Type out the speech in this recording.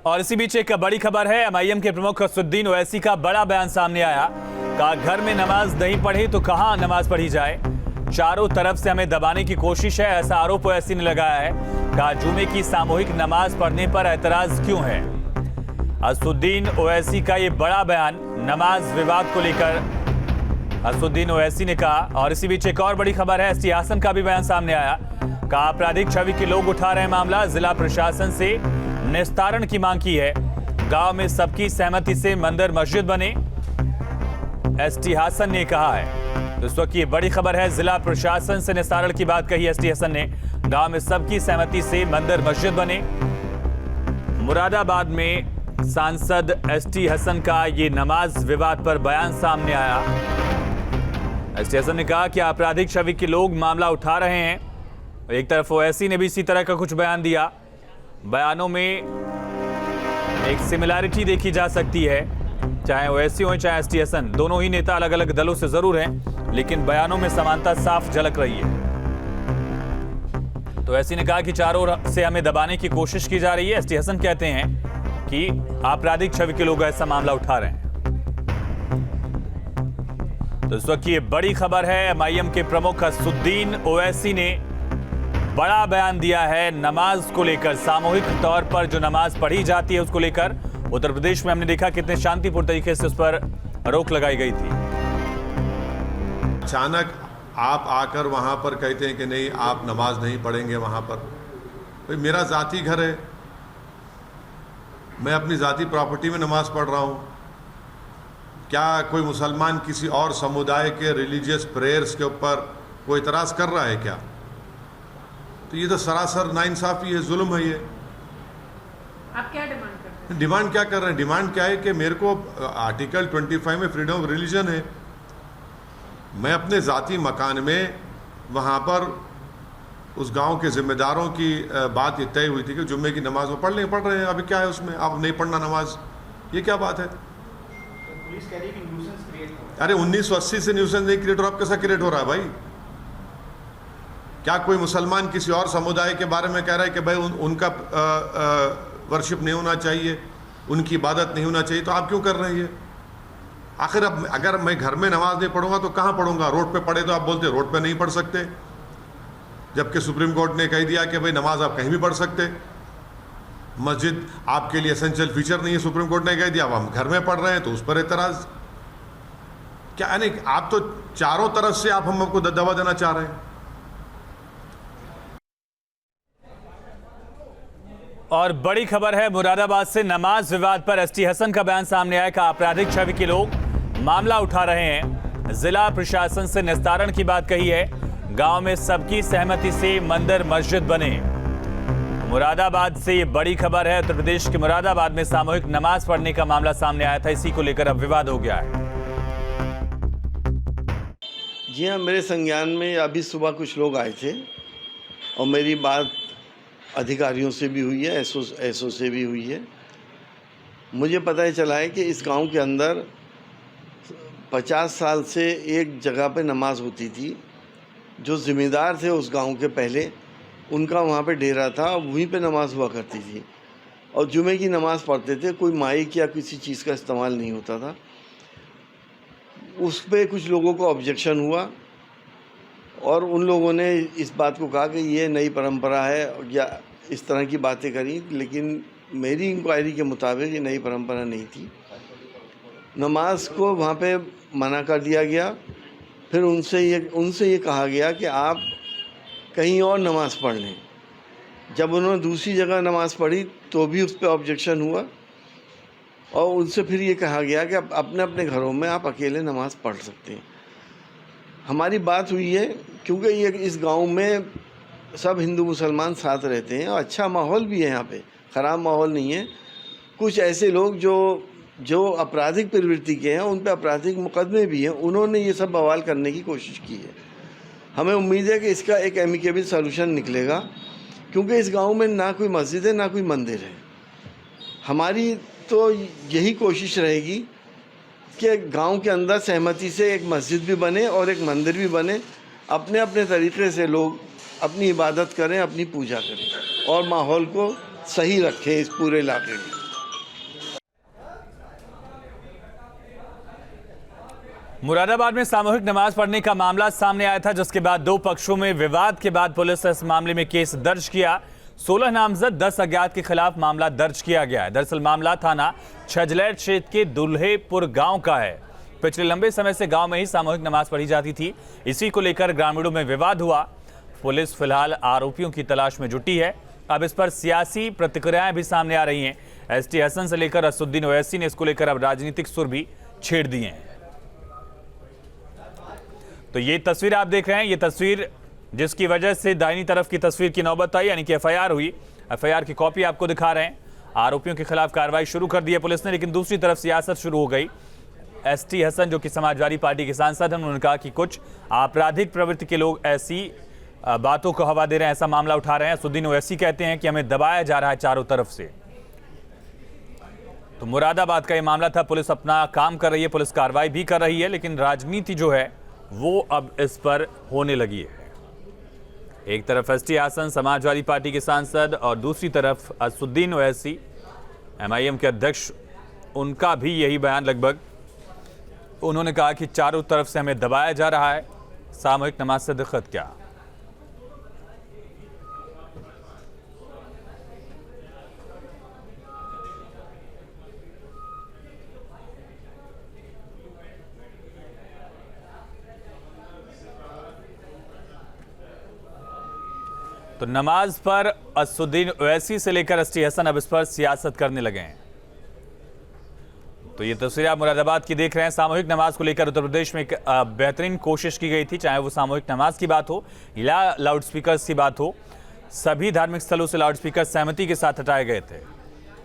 और इसी बीच एक बड़ी खबर है। एमआईएम के प्रमुख असदुद्दीन ओवैसी का बड़ा बयान सामने आया। कहा घर में नमाज नहीं पढ़े तो कहां नमाज पढ़ी जाए। चारों तरफ से हमें दबाने की कोशिश है, ऐसा आरोप ओवैसी ने लगाया है। कहा जुमे की सामूहिक नमाज पढ़ने पर एतराज क्यों है। असदुद्दीन ओवैसी का ये बड़ा बयान नमाज विवाद को लेकर असदुद्दीन ओवैसी ने कहा। और इसी बीच एक और बड़ी खबर है। एसटी हसन का भी बयान सामने आया। कहा आपराधिक छवि के लोग उठा रहे मामला, जिला प्रशासन से निस्तारण की मांग की है। गांव में सबकी सहमति से मंदिर मस्जिद बने, एसटी हसन ने कहा है। तो इस वक्त ये बड़ी खबर है। जिला प्रशासन से निस्तारण की बात कही एसटी हसन ने। गांव में सबकी सहमति से मंदिर मस्जिद बने। मुरादाबाद में सांसद एसटी हसन का ये नमाज विवाद पर बयान सामने आया। एसटी हसन ने कहा कि आपराधिक छवि के लोग मामला उठा रहे हैं। एक तरफ ओवैसी ने भी इसी तरह का कुछ बयान दिया। बयानों में एक सिमिलैरिटी देखी जा सकती है, चाहे ओवैसी हो चाहे एसटी हसन, दोनों ही नेता अलग अलग दलों से जरूर हैं, लेकिन बयानों में समानता साफ झलक रही है। तो ओवैसी ने कहा कि चारों से हमें दबाने की कोशिश की जा रही है। एसटी हसन कहते हैं कि आपराधिक छवि के लोग ऐसा मामला उठा रहे हैं। तो इस वक्त ये बड़ी खबर है। एमआईएम के प्रमुख असदुद्दीन ओवैसी ने बड़ा बयान दिया है नमाज को लेकर। सामूहिक तौर पर जो नमाज पढ़ी जाती है उसको लेकर उत्तर प्रदेश में हमने देखा कितने शांतिपूर्ण तरीके से उस पर रोक लगाई गई थी। अचानक आप आकर वहां पर कहते हैं कि नहीं, आप नमाज नहीं पढ़ेंगे वहां पर। भाई मेरा जाती घर है, मैं अपनी जाती प्रॉपर्टी में नमाज पढ़ रहा हूं। क्या कोई मुसलमान किसी और समुदाय के रिलीजियस प्रेयर्स के ऊपर कोई इतराज कर रहा है क्या? तो ये तो सरासर नाइंसाफी है, जुल्म है। ये आप क्या डिमांड करते हैं? डिमांड क्या कर रहे हैं? डिमांड क्या है कि मेरे को आर्टिकल 25 में फ्रीडम ऑफ रिलीजन है। मैं अपने ज़ाती मकान में वहाँ पर उस गांव के जिम्मेदारों की बात ये तय हुई थी कि जुम्मे की नमाज वो पढ़ रहे हैं। अभी क्या है उसमें? आप नहीं पढ़ना नमाज, ये क्या बात है? पुलिस कह रही है कि न्यूसेंस क्रिएट हो रहा है। अरे 1980 से न्यूसेंस नहीं क्रिएट हो रहा, अब कैसा क्रिएट हो रहा है भाई? क्या कोई मुसलमान किसी और समुदाय के बारे में कह रहा है कि भाई उनका वर्शिप नहीं होना चाहिए, उनकी इबादत नहीं होना चाहिए? तो आप क्यों कर रहे हैं ये? आखिर अब अगर मैं घर में नमाज नहीं पढ़ूंगा तो कहाँ पढ़ूंगा? रोड पे पढ़े तो आप बोलते रोड पे नहीं पढ़ सकते, जबकि सुप्रीम कोर्ट ने कह दिया कि भाई नमाज आप कहीं भी पढ़ सकते। मस्जिद आपके लिए एसेंशियल फीचर नहीं है, सुप्रीम कोर्ट ने कह दिया। अब हम घर में पढ़ रहे हैं तो उस पर एतराज क्या? यानी आप तो चारों तरफ से आप हमको दबा देना चाह रहे हैं। और बड़ी खबर है मुरादाबाद से। नमाज विवाद पर एसटी हसन का बयान सामने आया। कहा आपराधिक छवि के लोग मामला उठा रहे हैं। जिला प्रशासन से निस्तारण की बात कही है। गांव में सबकी सहमति से मंदिर मस्जिद बने। मुरादाबाद से ये बड़ी खबर है। उत्तर प्रदेश के मुरादाबाद में सामूहिक नमाज पढ़ने का मामला सामने आया था। इसी को लेकर अब विवाद हो गया है। जी हाँ, मेरे संज्ञान में अभी सुबह कुछ लोग आए थे और मेरी बात अधिकारियों से भी हुई है, एसओ से भी हुई है। मुझे पता चला है कि इस गांव के अंदर 50 साल से एक जगह पे नमाज होती थी। जो ज़िम्मेदार थे उस गांव के पहले, उनका वहाँ पे डेरा था, वहीं पे नमाज हुआ करती थी और जुमे की नमाज पढ़ते थे। कोई माइक या किसी चीज़ का इस्तेमाल नहीं होता था। उस पर कुछ लोगों को ऑब्जेक्शन हुआ और उन लोगों ने इस बात को कहा कि ये नई परंपरा है या इस तरह की बातें करी। लेकिन मेरी इंक्वायरी के मुताबिक ये नई परंपरा नहीं थी। नमाज को वहाँ पे मना कर दिया गया। फिर उनसे ये कहा गया कि आप कहीं और नमाज़ पढ़ लें। जब उन्होंने दूसरी जगह नमाज़ पढ़ी तो भी उस पर ऑब्जेक्शन हुआ और उनसे फिर ये कहा गया कि आप अपने अपने घरों में आप अकेले नमाज़ पढ़ सकते हैं। हमारी बात हुई है क्योंकि ये इस गांव में सब हिंदू मुसलमान साथ रहते हैं और अच्छा माहौल भी है यहाँ पे, ख़राब माहौल नहीं है। कुछ ऐसे लोग जो आपराधिक प्रवृत्ति के हैं, उन पे आपराधिक मुकदमे भी हैं, उन्होंने ये सब बवाल करने की कोशिश की है। हमें उम्मीद है कि इसका एक एमिकेबल सॉल्यूशन निकलेगा क्योंकि इस गांव में ना कोई मस्जिद है ना कोई मंदिर है। हमारी तो यही कोशिश रहेगी कि गांव के अंदर सहमति से एक मस्जिद भी बने और एक मंदिर भी बने। अपने अपने तरीके से लोग अपनी इबादत करें, अपनी पूजा करें और माहौल को सही रखें इस पूरे इलाके में। मुरादाबाद में सामूहिक नमाज पढ़ने का मामला सामने आया था, जिसके बाद दो पक्षों में विवाद के बाद पुलिस ने इस मामले में केस दर्ज किया। 16 नामजद 10 अज्ञात के खिलाफ मामला दर्ज किया गया है। दरअसल मामला थाना छजलैर क्षेत्र के दुल्हेपुर गांव का है। पिछले लंबे समय से गांव में ही सामूहिक नमाज पढ़ी जाती थी। इसी को लेकर ग्रामीणों में विवाद हुआ। पुलिस फिलहाल आरोपियों की तलाश में जुटी है। अब इस पर सियासी प्रतिक्रियाएं भी सामने आ रही हैं। एसटी हसन से लेकर असुद्दीन ओवैसी ने इसको लेकर अब राजनीतिक सुर भी छेड़ दिए हैं। तो ये तस्वीर आप देख रहे हैं, ये तस्वीर जिसकी वजह से दाहिनी तरफ की तस्वीर की नौबत आई, यानी कि एफआईआर हुई। एफआईआर की कॉपी आपको दिखा रहे हैं। आरोपियों के खिलाफ कार्रवाई शुरू कर दी है पुलिस ने, लेकिन दूसरी तरफ सियासत शुरू हो गई। एसटी हसन जो कि समाजवादी पार्टी के सांसद हैं, उन्होंने कहा कि कुछ आपराधिक प्रवृत्ति के लोग ऐसी बातों को हवा दे रहे हैं, ऐसा मामला उठा रहे हैं। असुद्दीन ओवैसी कहते हैं कि हमें दबाया जा रहा है चारों तरफ से। तो मुरादाबाद का ये मामला था। पुलिस अपना काम कर रही है, पुलिस कार्रवाई भी कर रही है, लेकिन राजनीति जो है वो अब इस पर होने लगी है। एक तरफ एसटी हसन समाजवादी पार्टी के सांसद और दूसरी तरफ असुद्दीन ओवैसी एमआईएम के अध्यक्ष, उनका भी यही बयान लगभग। उन्होंने कहा कि चारों तरफ से हमें दबाया जा रहा है, सामूहिक नमाज से दिक्कत क्या। तो नमाज पर असुद्दीन ओवैसी से लेकर एसटी हसन अब इस पर सियासत करने लगे हैं। तो ये तस्वीर आप मुरादाबाद की देख रहे हैं। सामूहिक नमाज को लेकर उत्तर प्रदेश में एक बेहतरीन कोशिश की गई थी, चाहे वो सामूहिक नमाज की बात हो या लाउडस्पीकर की बात हो। सभी धार्मिक स्थलों से लाउडस्पीकर सहमति के साथ हटाए गए थे।